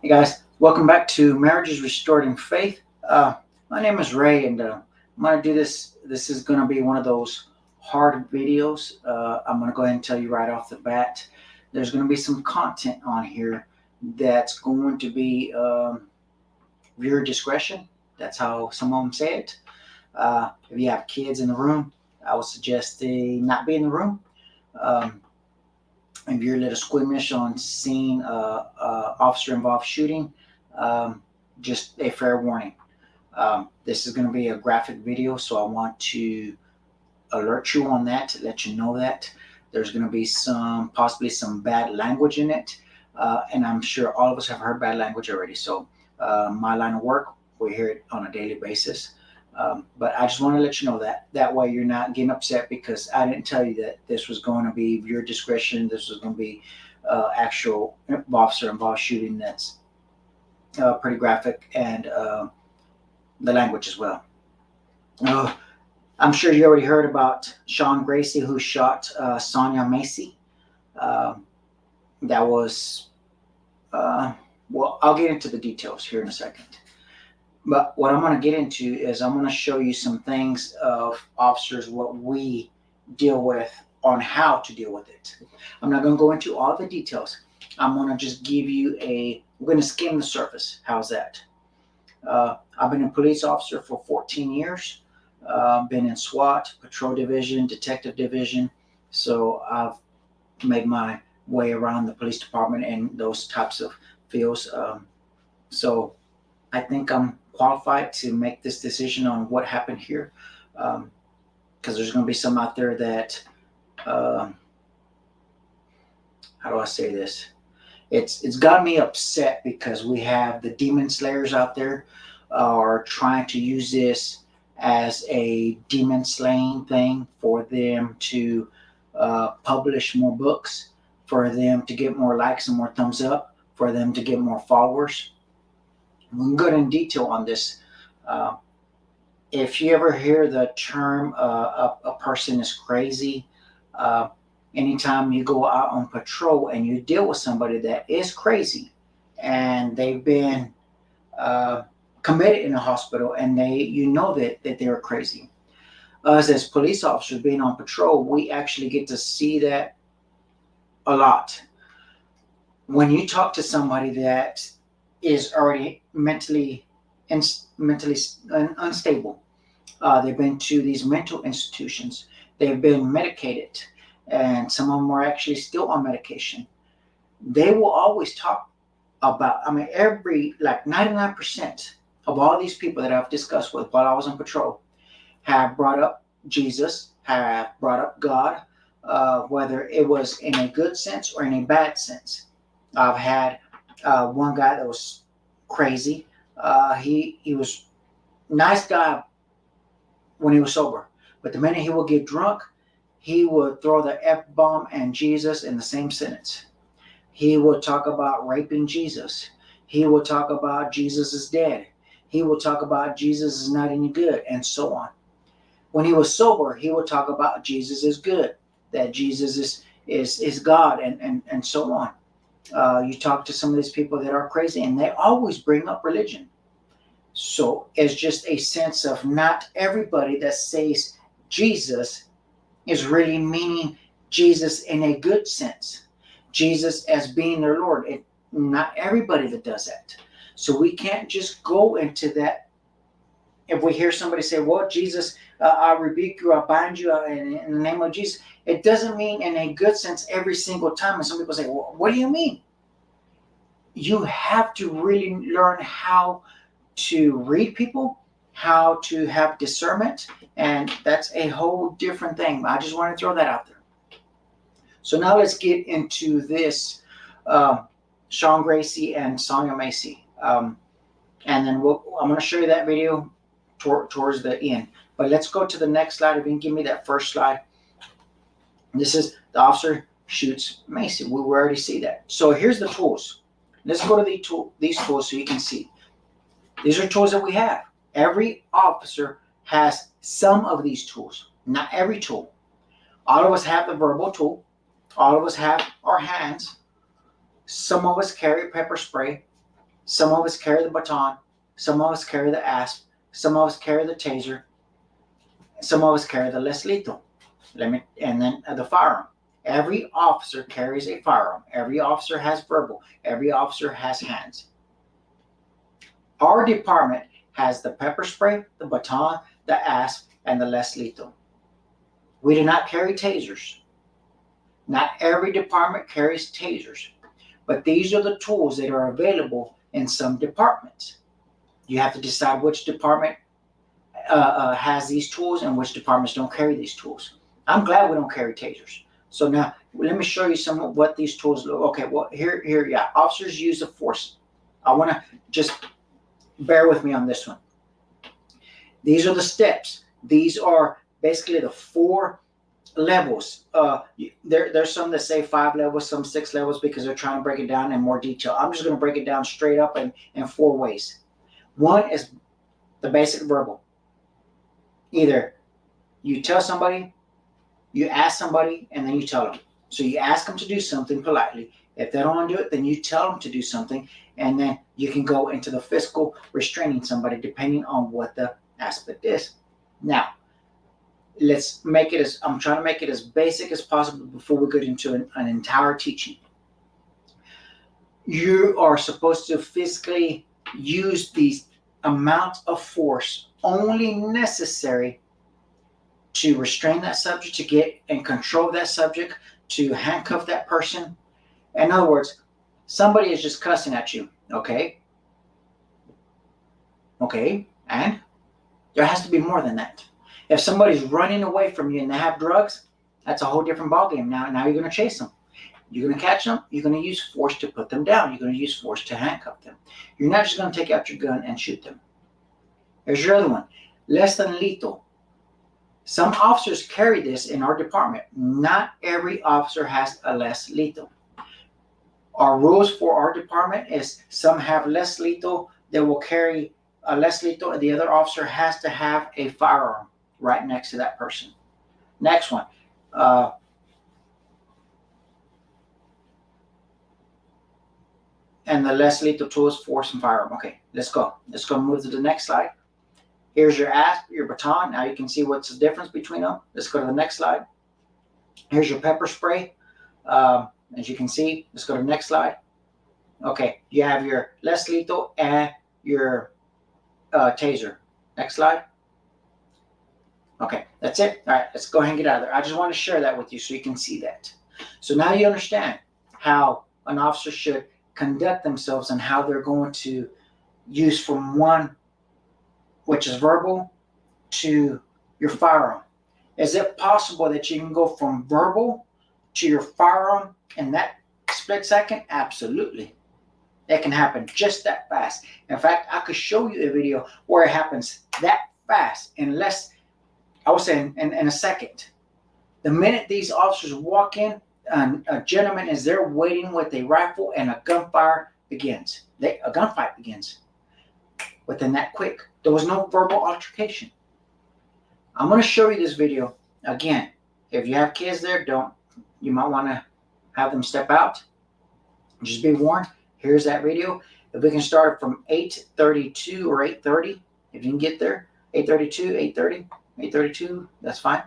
Hey guys, welcome back to Marriages Restored in Faith. My name is Ray, and I'm going to do this. This is going to be one of those hard videos. I'm going to go ahead and tell you right off the bat. There's going to be some content on here that's going to be viewer discretion. That's how some of them say it. If you have kids in the room, I would suggest they not be in the room. Um, if you're a little squeamish on seeing officer involved shooting, um, just a fair warning. This is going to be a graphic video, so I want to alert you on that, let you know that there's going to be possibly some bad language in it, and I'm sure all of us have heard bad language already. So, my line of work, we hear it on a daily basis. But I just want to let you know that way you're not getting upset because I didn't tell you that this was going to be your discretion. This was going to be actual officer involved shooting that's pretty graphic, and the language as well. Uh, I'm sure you already heard about Sean Gracie, who shot Sonya Massey. Um, that was, well, I'll get into the details here in a second. But what I'm going to get into is I'm going to show you some things of officers, what we deal with on how to deal with it. I'm not going to go into all the details. I'm going to just give you we're going to skim the surface. How's that? I've been a police officer for 14 years. Been in SWAT, Patrol Division, Detective Division. So I've made my way around the police department and those types of fields. So I think I'm qualified to make this decision on what happened here, because there's going to be some out there that, uh, how do I say this? It's got me upset because we have the demon slayers out there are trying to use this as a demon slaying thing for them to publish more books, for them to get more likes and more thumbs up, for them to get more followers. We can go in detail on this. Uh, if you ever hear the term a person is crazy, uh, anytime you go out on patrol and you deal with somebody that is crazy and they've been uh, committed in a hospital and you know that they're crazy. Us as police officers being on patrol, we actually get to see that a lot. When you talk to somebody that is already mentally unstable, they've been to these mental institutions, they've been medicated, and some of them are actually still on medication. They will always talk about, I mean, every, like 99% of all these people that I've discussed with while I was on patrol have brought up Jesus, have brought up God, whether it was in a good sense or in a bad sense. I've had one guy that was crazy. He was a nice guy when he was sober, but the minute he would get drunk, he would throw the F bomb and Jesus in the same sentence. He would talk about raping Jesus. He would talk about Jesus is dead. He would talk about Jesus is not any good, and so on. When he was sober, he would talk about Jesus is good, that Jesus is God, and so on. You talk to some of these people that are crazy, and they always bring up religion. So it's just a sense of not everybody that says Jesus is really meaning Jesus in a good sense, Jesus as being their Lord. Not everybody that does that. So we can't just go into that. If we hear somebody say, well, Jesus, I rebuke you, I bind you in the name of Jesus, it doesn't mean in a good sense every single time. And some people say, well, what do you mean? You have to really learn how to read people, how to have discernment, and that's a whole different thing. I just want to throw that out there. So now let's get into this Sean Gracie and Sonya Massey. And then I'm going to show you that video towards the end. But let's go to the next slide. If you can give me that first slide. This is the officer shoots Massey. We already see that. So here's the tools. Let's go to these tools so you can see. These are tools that we have. Every officer has some of these tools, not every tool. All of us have the verbal tool. All of us have our hands. Some of us carry pepper spray. Some of us carry the baton. Some of us carry the asp. Some of us carry the taser. Some of us carry the less lethal. And then the firearm. Every officer carries a firearm. Every officer has verbal. Every officer has hands. Our department has the pepper spray, the baton, the asp, and the less lethal. We do not carry tasers. Not every department carries tasers, but these are the tools that are available in some departments. You have to decide which department has these tools and which departments don't carry these tools. I'm glad we don't carry tasers. So now let me show you some of what these tools look. Okay, well here, yeah. Officers use the force. I want to just bear with me on this one. These are the steps. These are basically the 4 levels. There's some that say 5 levels, some 6 levels because they're trying to break it down in more detail. I'm just going to break it down straight up in 4 ways. One is the basic verbal. Either you tell somebody, you ask somebody, and then you tell them. So you ask them to do something politely. If they don't want to do it, then you tell them to do something, and then you can go into the physical restraining somebody depending on what the aspect is. Now, let's make it I'm trying to make it as basic as possible before we get into an entire teaching. You are supposed to physically use these amounts of force only necessary to restrain that subject, to get and control that subject, to handcuff that person. In other words, somebody is just cussing at you, okay? Okay, and there has to be more than that. If somebody's running away from you and they have drugs, that's a whole different ballgame. Now you're going to chase them. You're going to catch them. You're going to use force to put them down. You're going to use force to handcuff them. You're not just going to take out your gun and shoot them. Here's your other one. Less than lethal. Some officers carry this in our department. Not every officer has a less lethal. Our rules for our department is some have less lethal. They will carry a less lethal, and the other officer has to have a firearm right next to that person. Next one. And the less lethal tool is force and firearm. Okay, let's go. Let's go move to the next slide. Here's your asp, your baton. Now you can see what's the difference between them. Let's go to the next slide. Here's your pepper spray. As you can see, let's go to the next slide. Okay, you have your less lethal and your taser. Next slide. Okay, that's it. All right, let's go ahead and get out of there. I just want to share that with you so you can see that. So now you understand how an officer should conduct themselves and how they're going to use from one, which is verbal, to your firearm. Is it possible that you can go from verbal to your firearm in that split second? Absolutely. It can happen just that fast. In fact, I could show you a video where it happens that fast in less, I would say in a second. The minute these officers walk in, a gentleman is there waiting with a rifle and a gunfire begins. A gunfight begins within that quick. There was no verbal altercation. I'm going to show you this video again. If you have kids there, you might want to have them step out. Just be warned. Here's that video. If we can start from 8:32 or 8:30, if you can get there, 8:32, 8:30, 8:32, that's fine.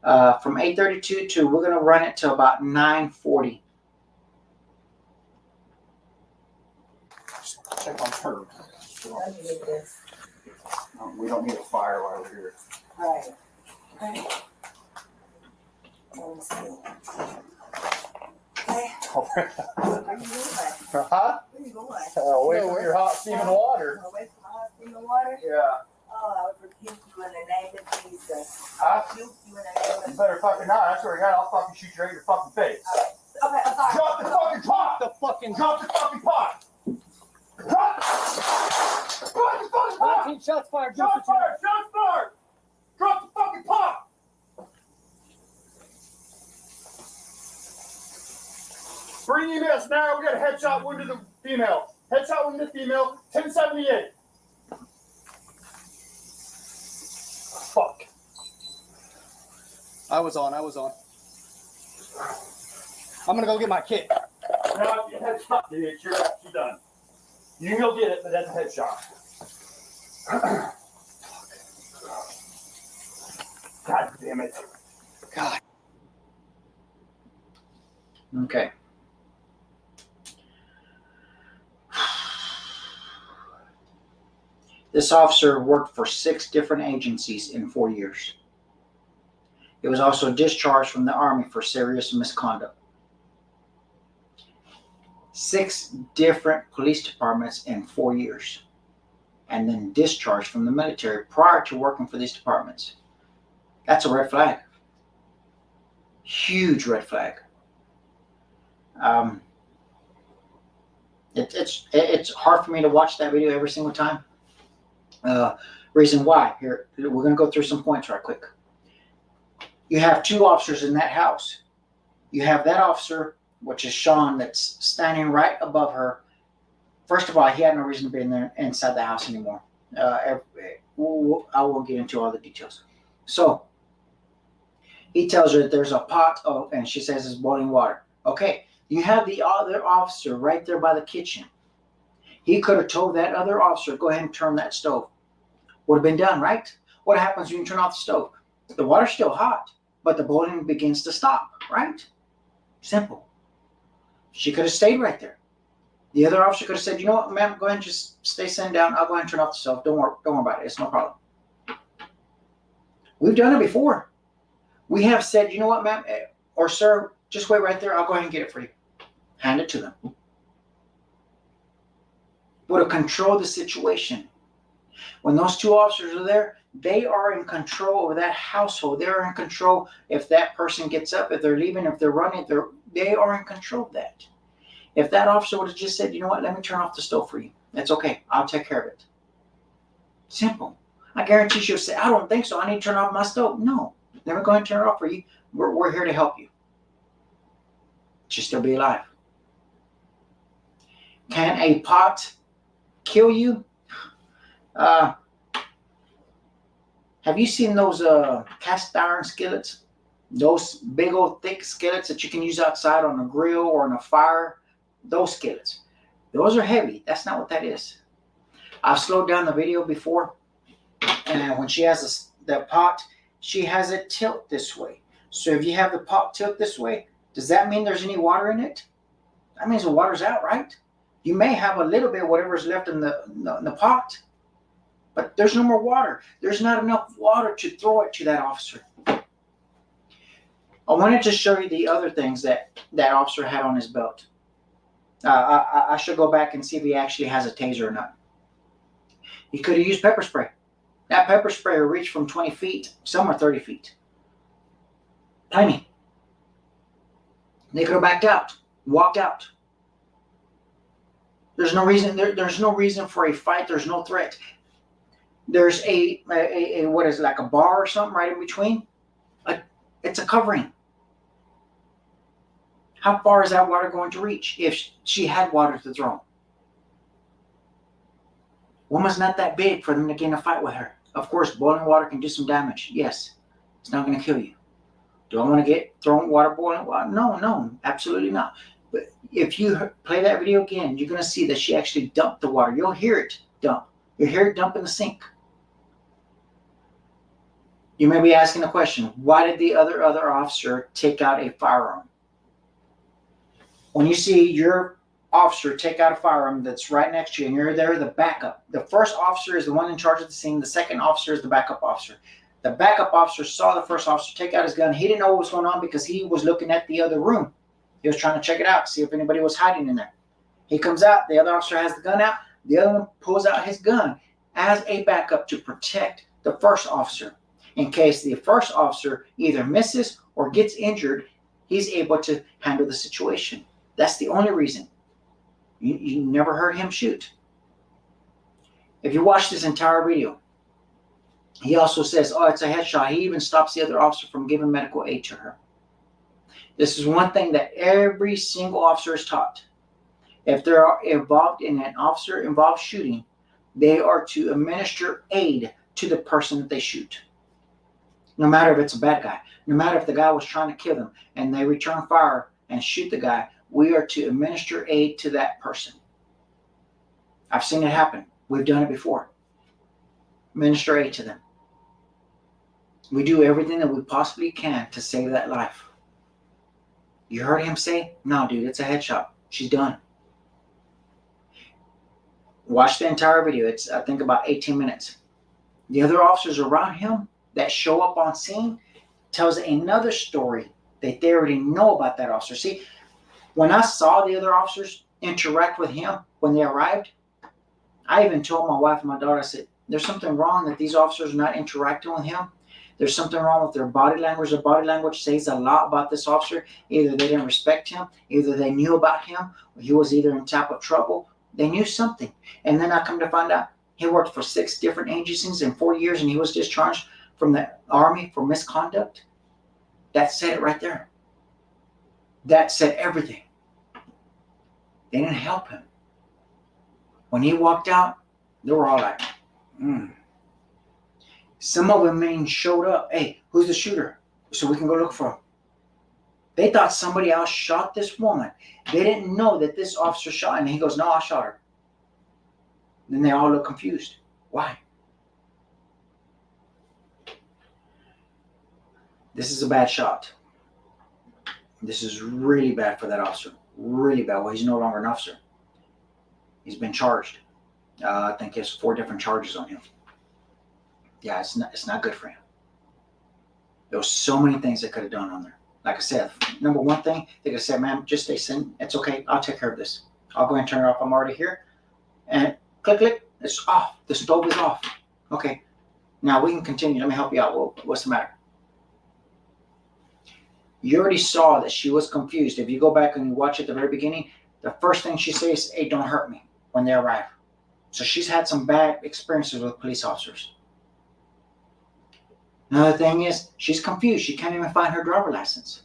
From 8:32 to, we're going to run it to about 9:40. Check on her. We don't need a fire while we're here. Right. Okay. Let me see. Okay. All right. Where you going? Huh? Where you going? Away from your hot steaming water. Away from the hot steaming water? Yeah. Oh, I would rebuke you in the name of Jesus. Huh? Rebuke you in the name of You better fucking not. I swear to God, I'll fucking shoot you right in your fucking face. Okay, I'm sorry. Drop the fucking pot! Drop the fucking pot! Drop the fucking pot! 19 shots fired. Shots fired! Shots fired! Drop the fucking pot! Bring emails now. We got a headshot wound to the female. Headshot wound to the female. 1078. Fuck. I was on. I'm gonna go get my kit. Now if you headshot me, it's your ass. You done. You can go get it, but that's a headshot. God damn it. God. Okay. This officer worked for 6 different agencies in 4 years. He was also discharged from the Army for serious misconduct. 6 different police departments in 4 years. And then discharged from the military prior to working for these departments. That's a red flag. Huge red flag. It's hard for me to watch that video every single time. Reason why, here, we're going to go through some points right quick. You have 2 officers in that house. You have that officer, which is Sean, that's standing right above her. First of all, he had no reason to be in there inside the house anymore. I won't get into all the details. So he tells her that there's a pot, and she says it's boiling water. Okay, you have the other officer right there by the kitchen. He could have told that other officer, go ahead and turn that stove. Would have been done, right? What happens when you turn off the stove? The water's still hot, but the boiling begins to stop, right? Simple. She could have stayed right there. The other officer could have said, you know what, ma'am, go ahead and just stay sitting down. I'll go ahead and turn off the stove. Don't worry about it. It's no problem. We've done it before. We have said, you know what, ma'am, or sir, just wait right there. I'll go ahead and get it for you. Hand it to them. Would have controlled the situation. When those 2 officers are there, they are in control over that household. They're in control if that person gets up, if they're leaving, if they're running, they are in control of that. If that officer would have just said, you know what, let me turn off the stove for you. That's okay. I'll take care of it. Simple. I guarantee she'll say, I don't think so. I need to turn off my stove. No, let me go ahead and turn it off for you. We're here to help you. She'll still be alive. Can a pot kill you? Have you seen those cast iron skillets? Those big old thick skillets that you can use outside on a grill or on a fire? Those skillets. Those are heavy. That's not what that is. I've slowed down the video before. And when she has the pot, she has it tilt this way. So if you have the pot tilt this way, does that mean there's any water in it? That means the water's out, right? You may have a little bit of whatever's left in the pot. But there's no more water. There's not enough water to throw it to that officer. I wanted to show you the other things that officer had on his belt. I should go back and see if he actually has a taser or not. He could have used pepper spray. That pepper spray reached from 20 feet, some are 30 feet. Plenty. They could have backed out, walked out. There's no reason. There's no reason for a fight. There's no threat. There's a what is it, like a bar or something right in between. It's a covering. How far is that water going to reach if she had water to throw? Woman's not that big for them to get in a fight with her. Of course, boiling water can do some damage. Yes, it's not going to kill you. Do I want to get thrown boiling water? No, absolutely not. But if you play that video again, you're going to see that she actually dumped the water. You'll hear it dump. You'll hear it dump in the sink. You may be asking the question, why did the other officer take out a firearm? When you see your officer take out a firearm that's right next to you and you're there, the backup. The first officer is the one in charge of the scene. The second officer is the backup officer. The backup officer saw the first officer take out his gun. He didn't know what was going on because he was looking at the other room. He was trying to check it out, see if anybody was hiding in there. He comes out. The other officer has the gun out. The other one pulls out his gun as a backup to protect the first officer. In case the first officer either misses or gets injured, he's able to handle the situation. That's the only reason. You never heard him shoot. If you watch this entire video, he also says, oh, it's a headshot. He even stops the other officer from giving medical aid to her. This is one thing that every single officer is taught. If they're involved in an officer-involved shooting, they are to administer aid to the person that they shoot. No matter if it's a bad guy, no matter if the guy was trying to kill them and they return fire and shoot the guy, we are to administer aid to that person. I've seen it happen. We've done it before. Minister aid to them. We do everything that we possibly can to save that life. You heard him say, no, dude, it's a headshot. She's done. Watch the entire video. It's, I think, about 18 minutes. The other officers around him that show up on scene tells another story that they already know about that officer. See, when I saw the other officers interact with him when they arrived, I even told my wife and my daughter, I said, there's something wrong that these officers are not interacting with him. There's something wrong with their body language. Their body language says a lot about this officer. Either they didn't respect him, either they knew about him, or he was either in type of trouble. They knew something. And then I come to find out he worked for 6 different agencies in 4 years, and he was discharged from the Army for misconduct. That said it right there. That said everything. They didn't help him. When he walked out, they were all like, Some of them even showed up. Hey, who's the shooter? So we can go look for him. They thought somebody else shot this woman. They didn't know that this officer shot, and he goes, no, I shot her. Then they all look confused. Why? This is a bad shot. This is really bad for that officer. Really bad. Well, he's no longer an officer. He's been charged. I think he has 4 different charges on him. Yeah, it's not good for him. There was so many things they could have done on there. Like I said, number one thing, they could have said, ma'am, just stay sitting. It's okay. I'll take care of this. I'll go ahead and turn it off. I'm already here. And click, click. It's off. The stove is off. Okay. Now we can continue. Let me help you out. Well, what's the matter? You already saw that she was confused. If you go back and you watch at the very beginning, the first thing she says, hey, don't hurt me, when they arrive. So she's had some bad experiences with police officers. Another thing is, she's confused. She can't even find her driver's license.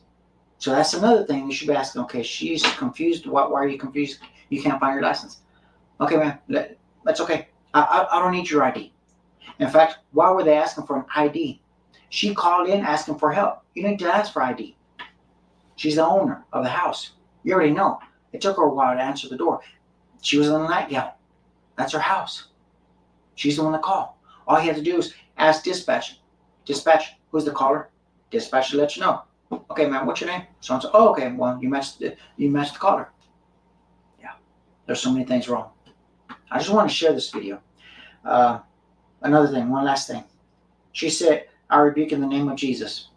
So that's another thing you should be asking. Okay, she's confused. Why are you confused? You can't find your license. Okay, man, that's okay. I don't need your ID. In fact, why were they asking for an ID? She called in asking for help. You need to ask for ID. She's the owner of the house. You already know. It took her a while to answer the door. She was in a nightgown. That's her house. She's the one that called. All you have to do is ask dispatch. Dispatch, who's the caller? Dispatch will let you know. Okay, man, what's your name? So and so. Oh, okay. Well, you matched the caller. Yeah, there's so many things wrong. I just want to share this video. Another thing, one last thing. She said, I rebuke in the name of Jesus.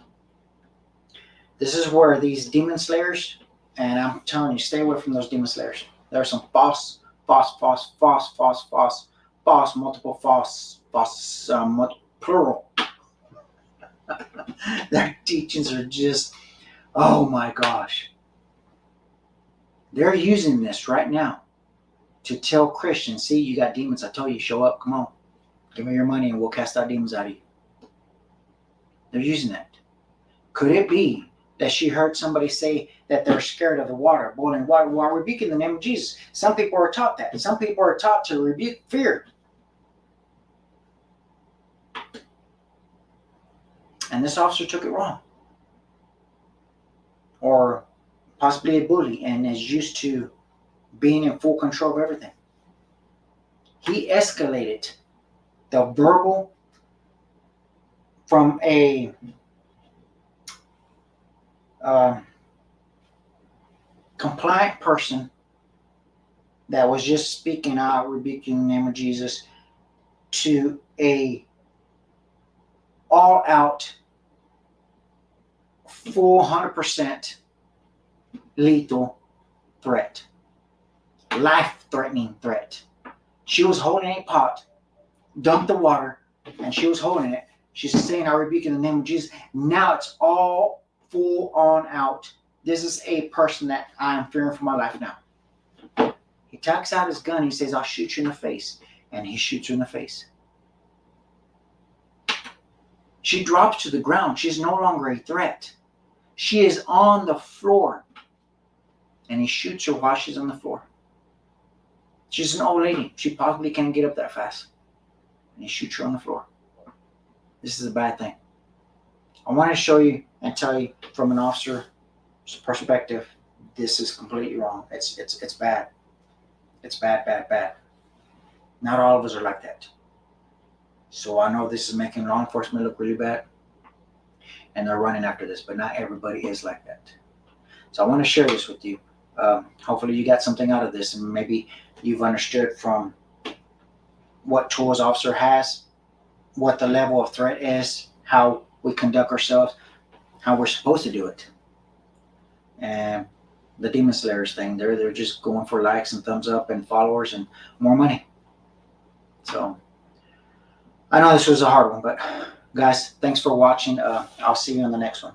This is where these demon slayers, and I'm telling you, stay away from those demon slayers. There are some false, multiple false, plural. Their teachings are just, oh my gosh. They're using this right now to tell Christians, see, you got demons. I told you, show up. Come on. Give me your money and we'll cast out demons out of you. They're using that. Could it be that she heard somebody say that they're scared of the water, boiling water, while rebuking the name of Jesus? Some people are taught that. Some people are taught to rebuke fear. And this officer took it wrong. Or possibly a bully and is used to being in full control of everything. He escalated the verbal from a compliant person that was just speaking out, rebuking the name of Jesus, to a all-out, full 100% lethal threat, life-threatening threat. She was holding a pot, dumped the water, and she was holding it. She's saying, I rebuke in the name of Jesus. Now it's all full on out. This is a person that I am fearing for my life now. He takes out his gun. He says, I'll shoot you in the face. And he shoots her in the face. She drops to the ground. She's no longer a threat. She is on the floor. And he shoots her while she's on the floor. She's an old lady. She possibly can't get up that fast. And he shoots her on the floor. This is a bad thing. I want to show you and tell you from an officer's perspective, this is completely wrong. It's bad. It's bad. Not all of us are like that. So I know this is making law enforcement look really bad, and they're running after this, but not everybody is like that. So I want to share this with you. Hopefully you got something out of this, and maybe you've understood from what tools officer has, what the level of threat is, how we conduct ourselves, how we're supposed to do it. And the demon slayers thing, they're just going for likes and thumbs up and followers and more money. So I know this was a hard one, but guys, thanks for watching. I'll see you on the next one.